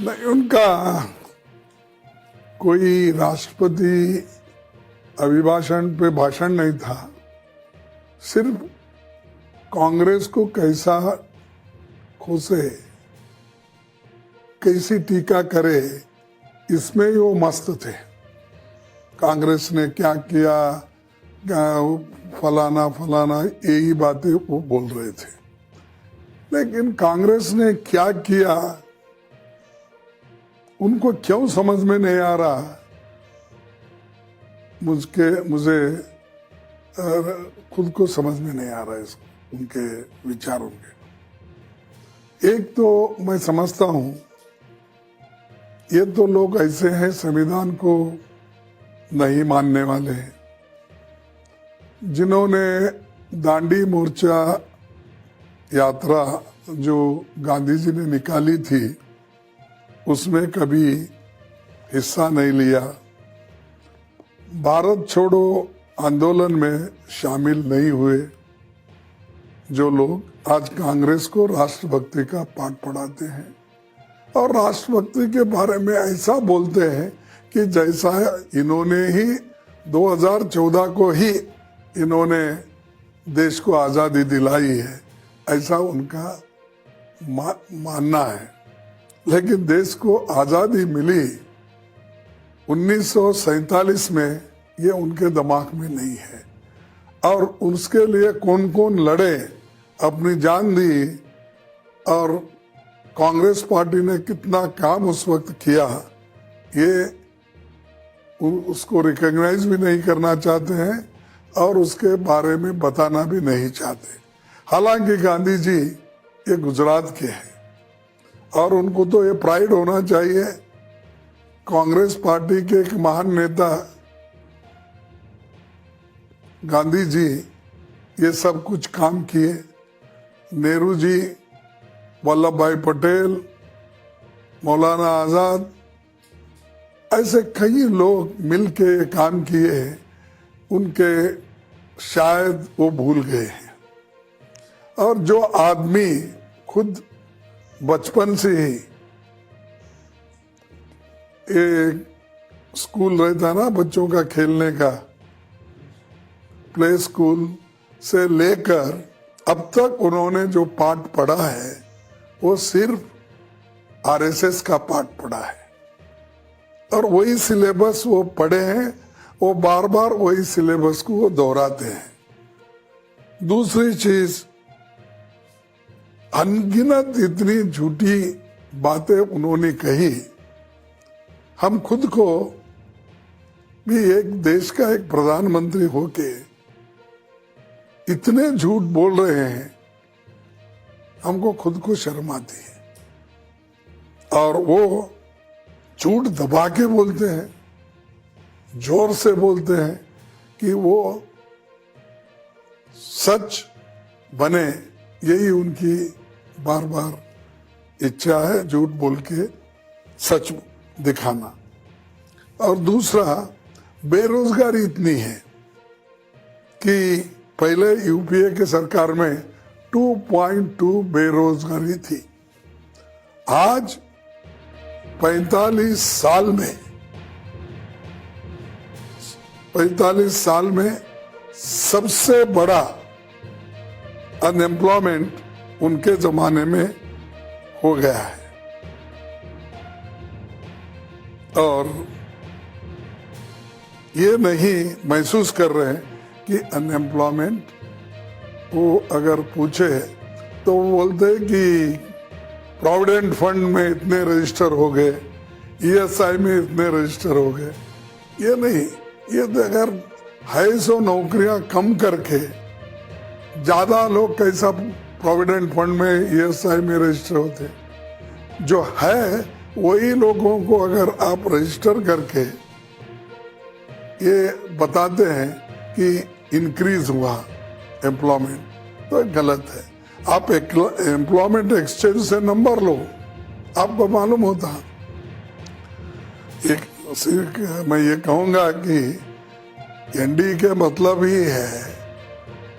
नहीं, उनका कोई राष्ट्रपति अभिभाषण पे भाषण नहीं था, सिर्फ कांग्रेस को कैसा खोसे, कैसी टीका करे, इसमें वो मस्त थे। कांग्रेस ने क्या किया, फलाना फलाना, यही बातें वो बोल रहे थे। लेकिन कांग्रेस ने क्या किया उनको क्यों समझ में नहीं आ रहा, मुझे खुद को समझ में नहीं आ रहा है उनके विचारों के। एक तो मैं समझता हूं ये तो लोग ऐसे हैं संविधान को नहीं मानने वाले हैं, जिन्होंने दांडी मोर्चा यात्रा जो गांधी जी ने निकाली थी उसमें कभी हिस्सा नहीं लिया, भारत छोड़ो आंदोलन में शामिल नहीं हुए, जो लोग आज कांग्रेस को राष्ट्रभक्ति का पाठ पढ़ाते हैं और राष्ट्रभक्ति के बारे में ऐसा बोलते हैं कि जैसा इन्होंने ही 2014 को ही इन्होंने देश को आजादी दिलाई है, ऐसा उनका मानना है। लेकिन देश को आजादी मिली 1947 में, ये उनके दिमाग में नहीं है। और उसके लिए कौन कौन लड़े, अपनी जान दी, और कांग्रेस पार्टी ने कितना काम उस वक्त किया, ये उसको रिकॉग्नाइज भी नहीं करना चाहते हैं और उसके बारे में बताना भी नहीं चाहते। हालांकि गांधी जी ये गुजरात के हैं और उनको तो ये प्राइड होना चाहिए, कांग्रेस पार्टी के एक महान नेता गांधी जी ये सब कुछ काम किए। नेहरू जी, वल्लभ भाई पटेल, मौलाना आजाद, ऐसे कई लोग मिलके काम किए, उनके शायद वो भूल गए हैं। और जो आदमी खुद बचपन से ही एक स्कूल रहता ना बच्चों का खेलने का, प्ले स्कूल से लेकर अब तक उन्होंने जो पाठ पढ़ा है वो सिर्फ आरएसएस का पाठ पढ़ा है और वही सिलेबस वो पढ़े हैं, वो बार बार वही सिलेबस को वो दोहराते हैं। दूसरी चीज, अनगिनत इतनी झूठी बातें उन्होंने कही। हम खुद को भी एक देश का एक प्रधानमंत्री होके इतने झूठ बोल रहे हैं, हमको खुद को शर्म आती है। और वो झूठ दबा के बोलते हैं, जोर से बोलते हैं कि वो सच बने, यही उनकी बार बार इच्छा है, झूठ बोल के सच दिखाना। और दूसरा, बेरोजगारी इतनी है कि पहले यूपीए के सरकार में 2.2 बेरोजगारी थी, आज 45 साल में सबसे बड़ा अनएम्प्लॉयमेंट उनके जमाने में हो गया है। और ये नहीं महसूस कर रहे हैं कि अनएम्प्लॉयमेंट, वो अगर पूछे तो वो बोलते हैं कि प्रोविडेंट फंड में इतने रजिस्टर हो गए, ईएसआई में इतने रजिस्टर हो गए। ये नहीं, ये तो अगर है सो नौकरियां कम करके ज्यादा लोग कैसा प्रोविडेंट फंड में ईएसआई में रजिस्टर होते, जो है वही लोगों को अगर आप रजिस्टर करके ये बताते हैं कि इंक्रीज हुआ एम्प्लॉयमेंट, तो गलत है। आप एम्प्लॉयमेंट एक्सचेंज से नंबर लो, आपको मालूम होता। मैं ये कहूंगा कि एनडी के मतलब ही है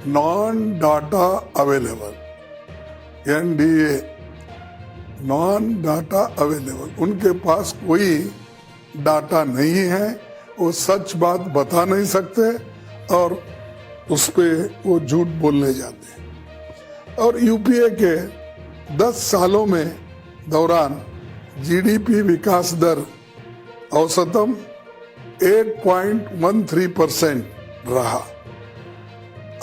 non data available, NDA, non data available, उनके पास कोई डाटा नहीं है, वो सच बात बता नहीं सकते और उस पे वो झूठ बोलने जाते हैं। और यूपीए के 10 सालों में दौरान जीडीपी विकास दर औसतन 8.13% रहा।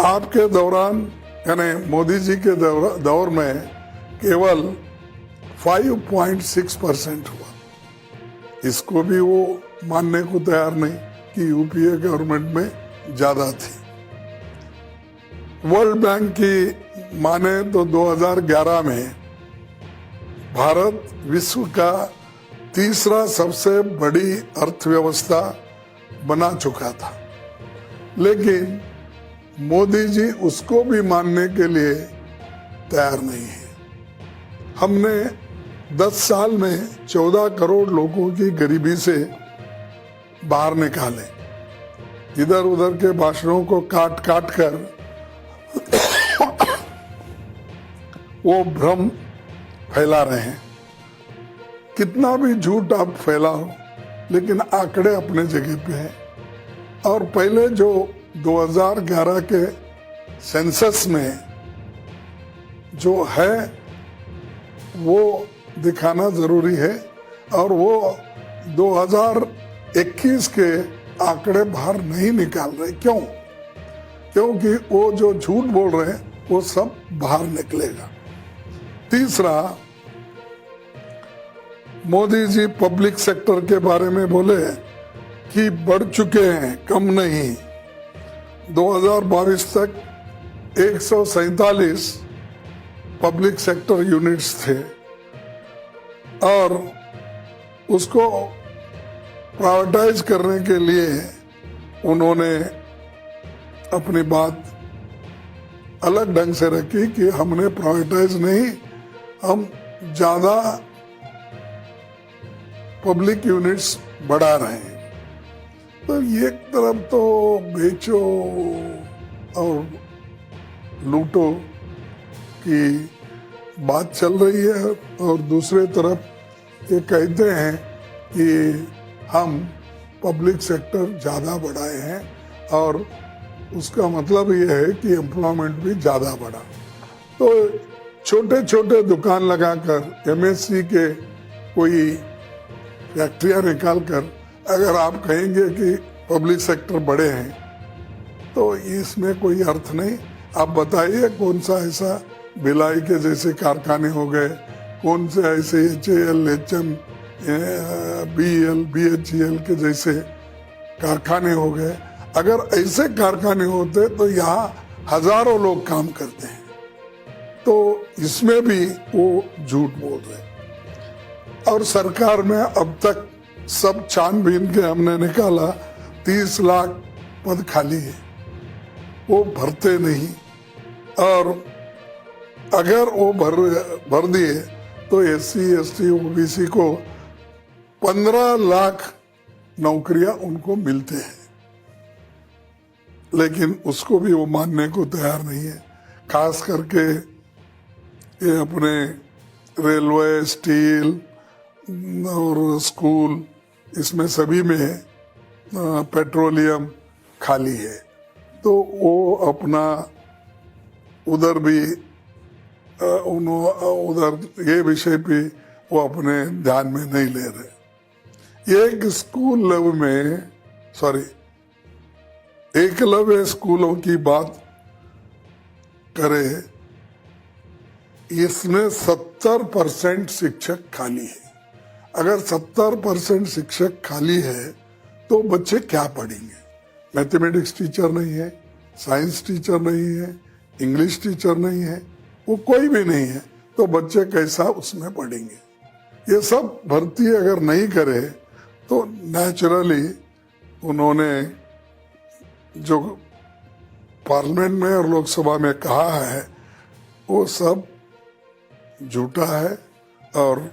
आपके दौरान यानी मोदी जी के दौर में केवल 5.6% हुआ। इसको भी वो मानने को तैयार नहीं कि यूपीए गवर्नमेंट में ज्यादा थी। वर्ल्ड बैंक की माने तो 2011 में भारत विश्व का तीसरा सबसे बड़ी अर्थव्यवस्था बना चुका था, लेकिन मोदी जी उसको भी मानने के लिए तैयार नहीं है। हमने 10 साल में 14 करोड़ लोगों की गरीबी से बाहर निकाले। इधर उधर के भाषणों को काट काट कर वो भ्रम फैला रहे हैं। कितना भी झूठ आप फैलाओ, लेकिन आंकड़े अपने जगह पे हैं। और पहले जो 2011 के सेंसस में जो है वो दिखाना जरूरी है, और वो 2021 के आंकड़े बाहर नहीं निकाल रहे। क्यों? क्योंकि वो जो झूठ बोल रहे हैं वो सब बाहर निकलेगा। तीसरा, मोदी जी पब्लिक सेक्टर के बारे में बोले कि बढ़ चुके हैं, कम नहीं। 2022 तक 147 पब्लिक सेक्टर यूनिट्स थे और उसको प्राइवेटाइज करने के लिए उन्होंने अपनी बात अलग ढंग से रखी कि हमने प्राइवेटाइज नहीं, हम ज्यादा पब्लिक यूनिट्स बढ़ा रहे हैं। तो एक तरफ तो बेचो और लूटो की बात चल रही है, और दूसरे तरफ ये कहते हैं कि हम पब्लिक सेक्टर ज़्यादा बढ़ाए हैं, और उसका मतलब ये है कि एम्प्लॉयमेंट भी ज़्यादा बढ़ा। तो छोटे छोटे दुकान लगाकर एमएससी के कोई फैक्ट्रियाँ निकाल कर अगर आप कहेंगे कि पब्लिक सेक्टर बड़े हैं, तो इसमें कोई अर्थ नहीं। आप बताइए कौन सा ऐसा भिलाई के जैसे कारखाने हो गए, कौन से ऐसे HAL, HM, BEL, BHEL के जैसे कारखाने हो गए। अगर ऐसे कारखाने होते तो यहाँ हजारों लोग काम करते हैं। तो इसमें भी वो झूठ बोल रहे हैं। और सरकार में अब तक सब छानबीन के हमने निकाला 30 लाख पद खाली है, वो भरते नहीं। और अगर वो भर दिए तो SC, ST, OBC को 15 लाख नौकरियां उनको मिलते हैं, लेकिन उसको भी वो मानने को तैयार नहीं है। खास करके ये अपने रेलवे, स्टील और स्कूल, इसमें सभी में पेट्रोलियम खाली है। तो वो अपना उधर भी उधर ये विषय पे वो अपने ध्यान में नहीं ले रहे। एक स्कूल लेवल में एकलव्य स्कूलों की बात करें, इसमें 70% शिक्षक खाली है। अगर 70% शिक्षक खाली है तो बच्चे क्या पढ़ेंगे? मैथमेटिक्स टीचर नहीं है, साइंस टीचर नहीं है, इंग्लिश टीचर नहीं है, वो कोई भी नहीं है, तो बच्चे कैसा उसमें पढ़ेंगे? ये सब भर्ती अगर नहीं करे तो नेचुरली उन्होंने जो पार्लियामेंट में और लोकसभा में कहा है वो सब झूठा है, और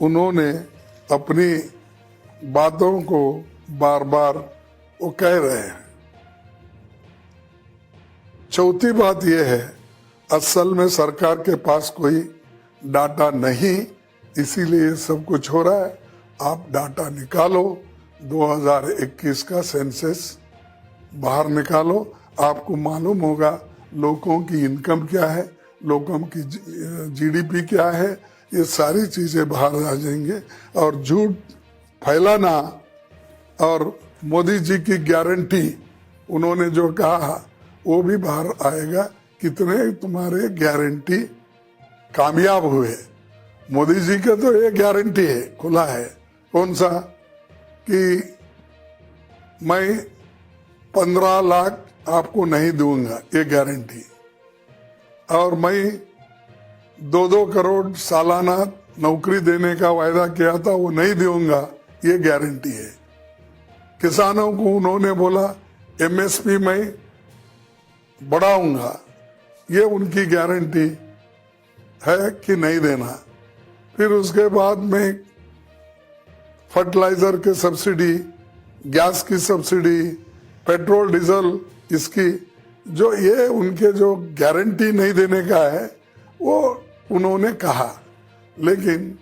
उन्होंने अपनी बातों को बार बार वो कह रहे हैं। चौथी बात यह है, असल में सरकार के पास कोई डाटा नहीं इसीलिए सब कुछ हो रहा है। आप डाटा निकालो, 2021 का सेंसस बाहर निकालो, आपको मालूम होगा लोगों की इनकम क्या है, लोगों की जीडीपी क्या है, ये सारी चीजें बाहर आ जाएंगे। और झूठ फैलाना और मोदी जी की गारंटी उन्होंने जो कहा वो भी बाहर आएगा, कितने तुम्हारे गारंटी कामयाब हुए। मोदी जी का तो ये गारंटी है, खुला है, कौन सा, कि मैं 15 लाख आपको नहीं दूंगा, ये गारंटी, और मैं 2-2 करोड़ सालाना नौकरी देने का वायदा किया था वो नहीं दूंगा, ये गारंटी है। किसानों को उन्होंने बोला एमएसपी में बढ़ाऊंगा, ये उनकी गारंटी है कि नहीं देना। फिर उसके बाद में फर्टिलाइजर की सब्सिडी, गैस की सब्सिडी, पेट्रोल डीजल, इसकी जो ये उनके जो गारंटी नहीं देने का है वो उन्होंने कहा। लेकिन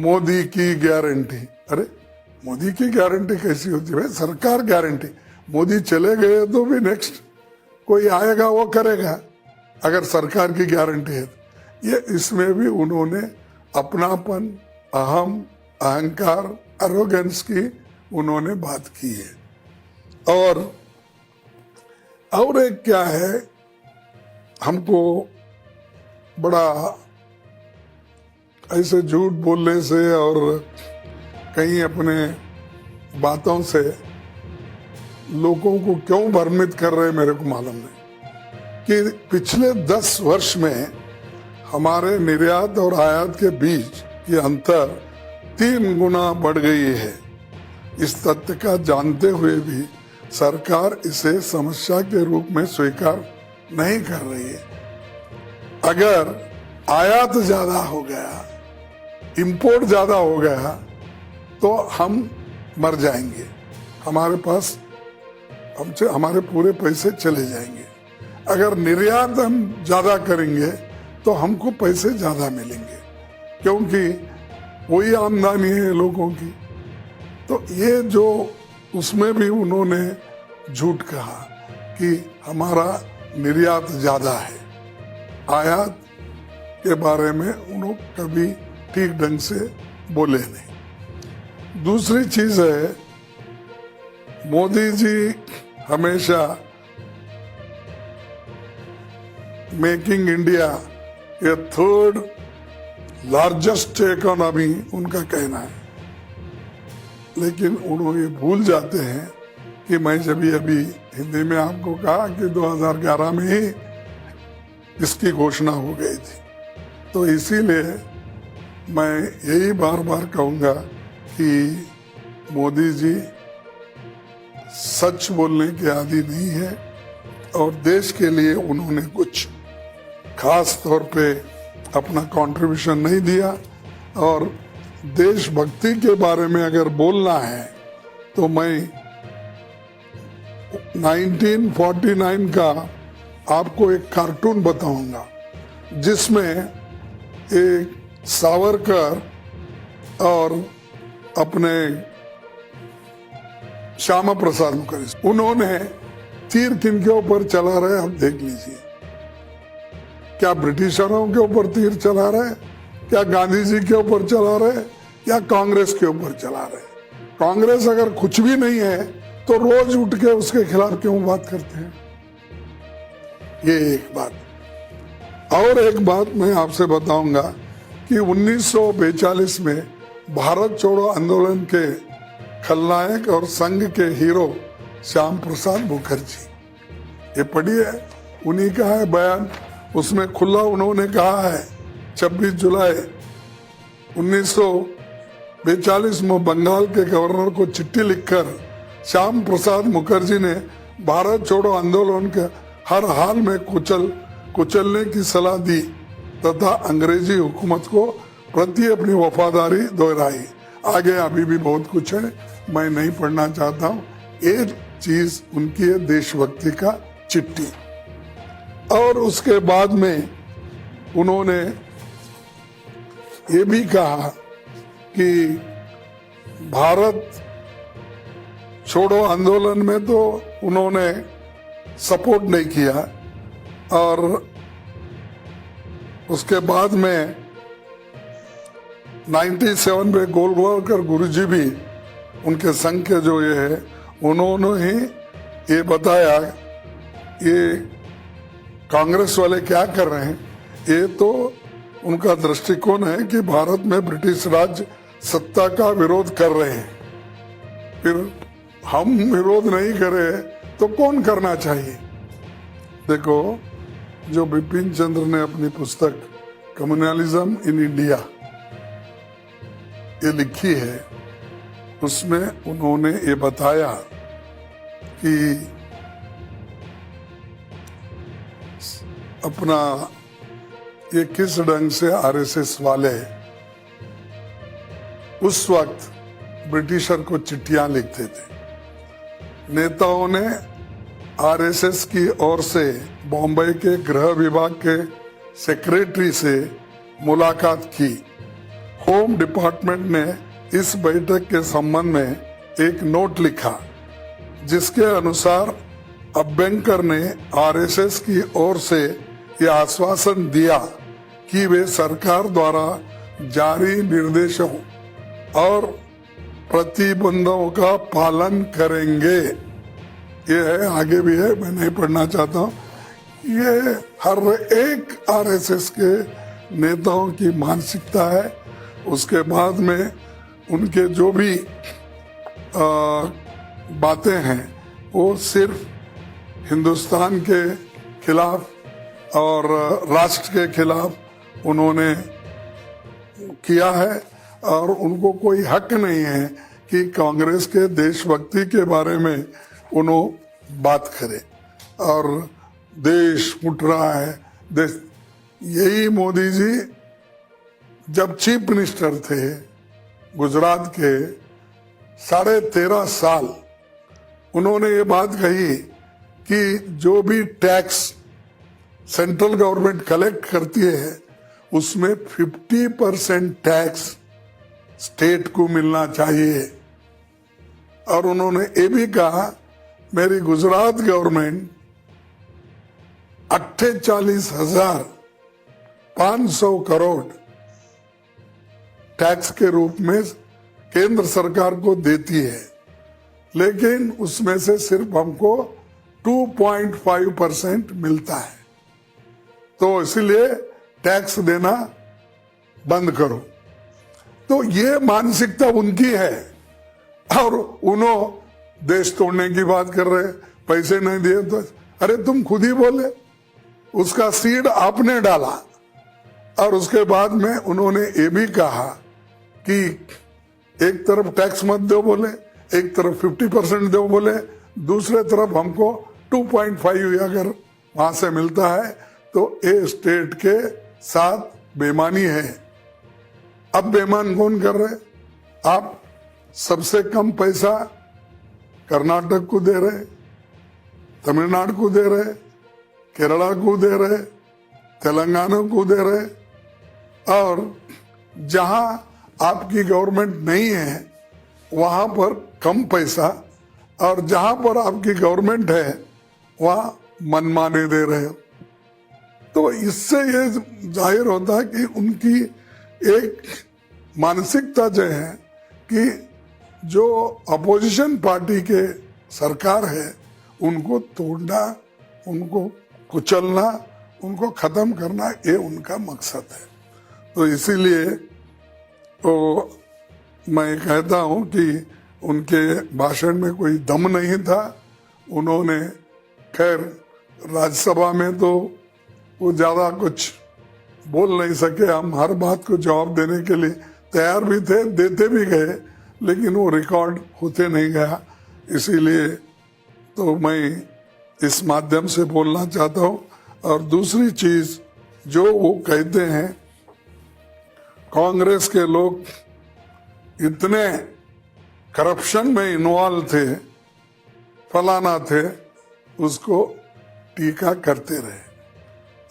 मोदी की गारंटी, अरे मोदी की गारंटी कैसी होती है? सरकार गारंटी, मोदी चले गए तो भी नेक्स्ट कोई आएगा वो करेगा, अगर सरकार की गारंटी है। ये इसमें भी उन्होंने अपनापन, अहम, अहंकार, एरोगेंस की उन्होंने बात की है। और एक क्या है, हमको बड़ा ऐसे झूठ बोलने से और कहीं अपने बातों से लोगों को क्यों भ्रमित कर रहे हैं मेरे को मालूम नहीं, कि पिछले 10 वर्ष में हमारे निर्यात और आयात के बीच ये अंतर 3 गुना बढ़ गई है। इस तथ्य का जानते हुए भी सरकार इसे समस्या के रूप में स्वीकार नहीं कर रही है। अगर आयात ज्यादा हो गया, इंपोर्ट ज्यादा हो गया तो हम मर जाएंगे, हमारे पास हमसे हमारे पूरे पैसे चले जाएंगे। अगर निर्यात हम ज्यादा करेंगे तो हमको पैसे ज्यादा मिलेंगे, क्योंकि वही आमदनी है लोगों की। तो ये जो उसमें भी उन्होंने झूठ कहा कि हमारा निर्यात ज्यादा है, आयात के बारे में उन्होंने कभी ठीक ढंग से बोले नहीं। दूसरी चीज है, मोदी जी हमेशा मेकिंग इंडिया ये 3rd लार्जेस्ट इकोनॉमी उनका कहना है, लेकिन उन्होंने भूल जाते हैं कि मैं जब अभी हिंदी में आपको कहा कि 2011 में ही इसकी घोषणा हो गई थी। तो इसीलिए मैं यही बार बार कहूंगा कि मोदी जी सच बोलने के आदी नहीं है, और देश के लिए उन्होंने कुछ खास तौर पे अपना कंट्रीब्यूशन नहीं दिया। और देशभक्ति के बारे में अगर बोलना है तो मैं 1949 का आपको एक कार्टून बताऊंगा, जिसमें एक सावरकर और अपने श्यामा प्रसाद मुखर्जी, उन्होंने तीर किनके ऊपर चला रहे आप देख लीजिए। क्या ब्रिटिशरों के ऊपर तीर चला रहे, क्या गांधी जी के ऊपर चला रहे, या कांग्रेस के ऊपर चला रहे? कांग्रेस अगर कुछ भी नहीं है तो रोज उठ के उसके खिलाफ क्यों बात करते हैं? ये एक बात। और एक बात मैं आपसे बताऊंगा कि 1942 में भारत छोड़ो आंदोलन के खलनायक और संघ के हीरो श्याम प्रसाद मुखर्जी, ये पढ़िए, उन्हीं का है बयान। उसमें खुला उन्होंने कहा है 26 जुलाई 1942 में बंगाल के गवर्नर को चिट्ठी लिखकर श्याम प्रसाद मुखर्जी ने भारत छोड़ो आंदोलन के हर हाल में कुचलने की सलाह दी तथा अंग्रेजी हुकूमत को प्रति अपनी वफादारी दोहराई। आगे अभी भी बहुत कुछ है, मैं नहीं पढ़ना चाहता हूँ। एक चीज उनकी है देशभक्ति का चिट्ठी। और उसके बाद में उन्होंने ये भी कहा कि भारत छोड़ो आंदोलन में तो उन्होंने सपोर्ट नहीं किया, और उसके बाद में 97 में गोलवलकर गुरुजी भी उनके संघ के जो ये है, उन्होंने ही ये बताया ये कांग्रेस वाले क्या कर रहे हैं। ये तो उनका दृष्टिकोण है कि भारत में ब्रिटिश राज सत्ता का विरोध कर रहे हैं, फिर हम विरोध नहीं करें तो कौन करना चाहिए। देखो, जो बिपिन चंद्र ने अपनी पुस्तक कम्युनलिज्म इन इंडिया ये लिखी है, उसमें उन्होंने ये बताया कि अपना ये किस ढंग से आरएसएस वाले उस वक्त ब्रिटिशर को चिट्ठियां लिखते थे। नेताओं ने आरएसएस की ओर से बॉम्बे के गृह विभाग के सेक्रेटरी से मुलाकात की। होम डिपार्टमेंट ने इस बैठक के संबंध में एक नोट लिखा, जिसके अनुसार अभ्यंकर ने आरएसएस की ओर से यह आश्वासन दिया कि वे सरकार द्वारा जारी निर्देशों और प्रतिबंधों का पालन करेंगे। ये है, आगे भी है, मैं नहीं पढ़ना चाहता हूँ। ये हर एक आरएसएस के नेताओं की मानसिकता है। उसके बाद में उनके जो भी बातें हैं वो सिर्फ हिंदुस्तान के खिलाफ और राष्ट्र के खिलाफ उन्होंने किया है, और उनको कोई हक नहीं है कि कांग्रेस के देशभक्ति के बारे में उन्होंने बात करे। और देश उठ रहा है, देश, यही मोदी जी जब चीफ मिनिस्टर थे गुजरात के 13.5 साल, उन्होंने ये बात कही कि जो भी टैक्स सेंट्रल गवर्नमेंट कलेक्ट करती है उसमें 50% टैक्स स्टेट को मिलना चाहिए। और उन्होंने ये भी कहा मेरी गुजरात गवर्नमेंट 48,500 करोड़ टैक्स के रूप में केंद्र सरकार को देती है, लेकिन उसमें से सिर्फ हमको 2.5% मिलता है, तो इसीलिए टैक्स देना बंद करो। तो ये मानसिकता उनकी है, और उन्होंने देश तोड़ने की बात कर रहे, पैसे नहीं दिए तो अरे तुम खुद ही बोले, उसका सीड आपने डाला। और उसके बाद में उन्होंने ये भी कहा कि एक तरफ टैक्स मत दो बोले, एक तरफ 50% दो बोले, दूसरे तरफ हमको 2.5 अगर वहां से मिलता है तो ये स्टेट के साथ बेईमानी है। अब बेईमान कौन कर रहे? आप सबसे कम पैसा कर्नाटक को दे रहे, तमिलनाडु को दे रहे, केरला को दे रहे, तेलंगाना को दे रहे, और जहां आपकी गवर्नमेंट नहीं है वहां पर कम पैसा, और जहां पर आपकी गवर्नमेंट है वहां मनमाने दे रहे हो। तो इससे ये जाहिर होता है कि उनकी एक मानसिकता जो है कि जो अपोजिशन पार्टी के सरकार है उनको तोड़ना, उनको कुचलना, उनको खत्म करना, ये उनका मकसद है। तो इसीलिए तो मैं कहता हूं कि उनके भाषण में कोई दम नहीं था। उन्होंने खैर राज्यसभा में तो वो ज्यादा कुछ बोल नहीं सके, हम हर बात को जवाब देने के लिए तैयार भी थे, देते भी गए, लेकिन वो रिकॉर्ड होते नहीं गया। इसीलिए तो मैं इस माध्यम से बोलना चाहता हूं। और दूसरी चीज जो वो कहते हैं कांग्रेस के लोग इतने करप्शन में इन्वॉल्व थे, फलाना थे, उसको टीका करते रहे।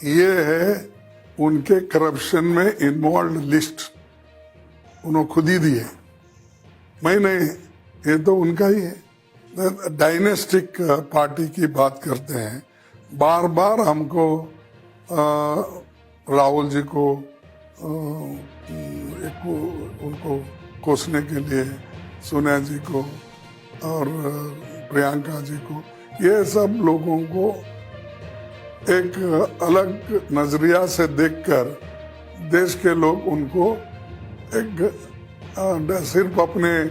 ये है उनके करप्शन में इन्वॉल्व लिस्ट। उन्होंने खुद ही दिए, मैं नहीं, ये तो उनका ही है। डायनेस्टिक पार्टी की बात करते हैं, बार बार हमको राहुल जी को उनको कोसने के लिए, सोनिया जी को और प्रियंका जी को, ये सब लोगों को एक अलग नजरिया से देखकर देश के लोग उनको एक सिर्फ अपने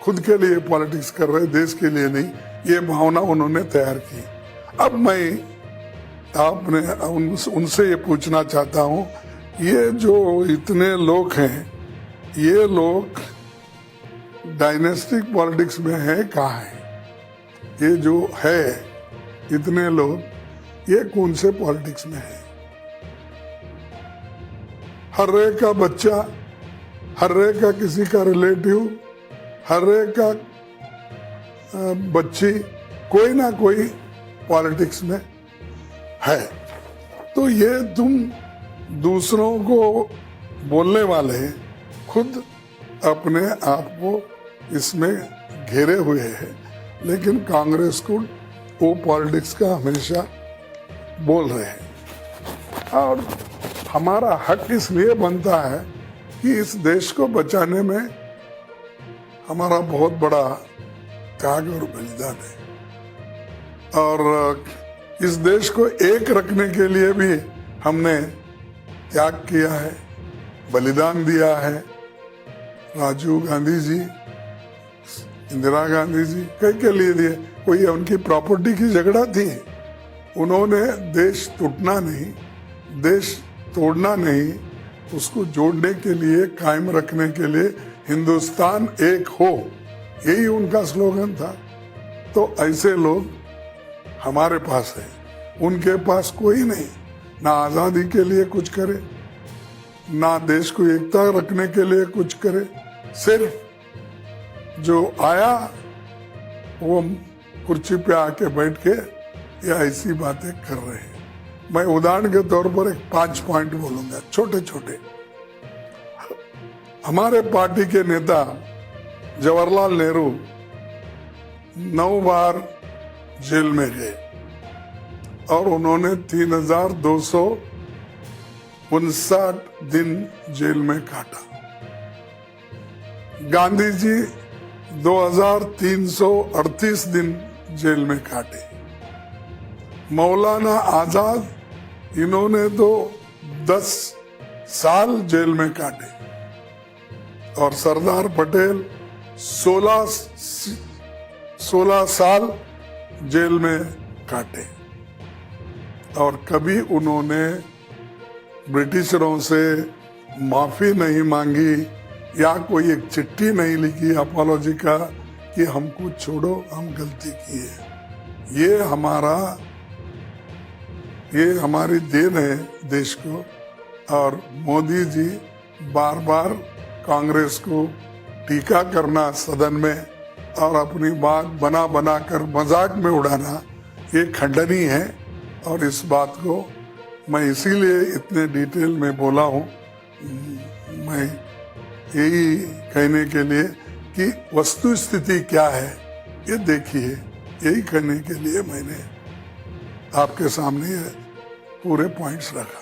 खुद के लिए पॉलिटिक्स कर रहे, देश के लिए नहीं, ये भावना उन्होंने तैयार की। अब मैं उनसे ये पूछना चाहता हूँ, ये जो इतने लोग हैं, ये लोग डायनेस्टिक पॉलिटिक्स में है कहाँ है? ये जो है इतने लोग, ये कौन से पॉलिटिक्स में है? हर एक का बच्चा, हर एक का किसी का रिलेटिव, हर एक का बच्ची कोई ना कोई पॉलिटिक्स में है। तो ये तुम दूसरों को बोलने वाले खुद अपने आप को इसमें घेरे हुए हैं, लेकिन कांग्रेस को वो पॉलिटिक्स का हमेशा बोल रहे हैं। और हमारा हक इसलिए बनता है कि इस देश को बचाने में हमारा बहुत बड़ा त्याग और बलिदान है, और इस देश को एक रखने के लिए भी हमने त्याग किया है, बलिदान दिया है। राजीव गांधी जी, इंदिरा गांधी जी कई के लिए दिए। कोई उनकी प्रॉपर्टी की झगड़ा थी, उन्होंने देश टूटना नहीं, देश तोड़ना नहीं, उसको जोड़ने के लिए, कायम रखने के लिए हिंदुस्तान एक हो, यही उनका स्लोगन था। तो ऐसे लोग हमारे पास है, उनके पास कोई नहीं, ना आजादी के लिए कुछ करे, ना देश को एकता रखने के लिए कुछ करे। सिर्फ जो आया वो कुर्सी पे आके बैठ के या ऐसी बातें कर रहे हैं। मैं उदाहरण के तौर पर एक 5 पॉइंट बोलूंगा, छोटे छोटे। हमारे पार्टी के नेता जवाहरलाल नेहरू 9 बार जेल में गए और उन्होंने 3259 दिन जेल में काटा। गांधी जी 2338 दिन जेल में काटे। मौलाना आजाद, इन्होंने तो 10 साल जेल में काटे, और सरदार पटेल 16 साल जेल में काटे। और कभी उन्होंने ब्रिटिशरों से माफी नहीं मांगी या कोई एक चिट्ठी नहीं लिखी अपॉलॉजी का कि हमको छोड़ो, हम गलती किए। ये हमारी देन है देश को। और मोदी जी बार बार कांग्रेस को टीका करना सदन में और अपनी बात बना कर मजाक में उड़ाना, ये खंडनीय है। और इस बात को मैं इसीलिए इतने डिटेल में बोला हूँ, मैं यही कहने के लिए कि वस्तु स्थिति क्या है ये देखिए, यही कहने के लिए मैंने आपके सामने पूरे पॉइंट्स रखा।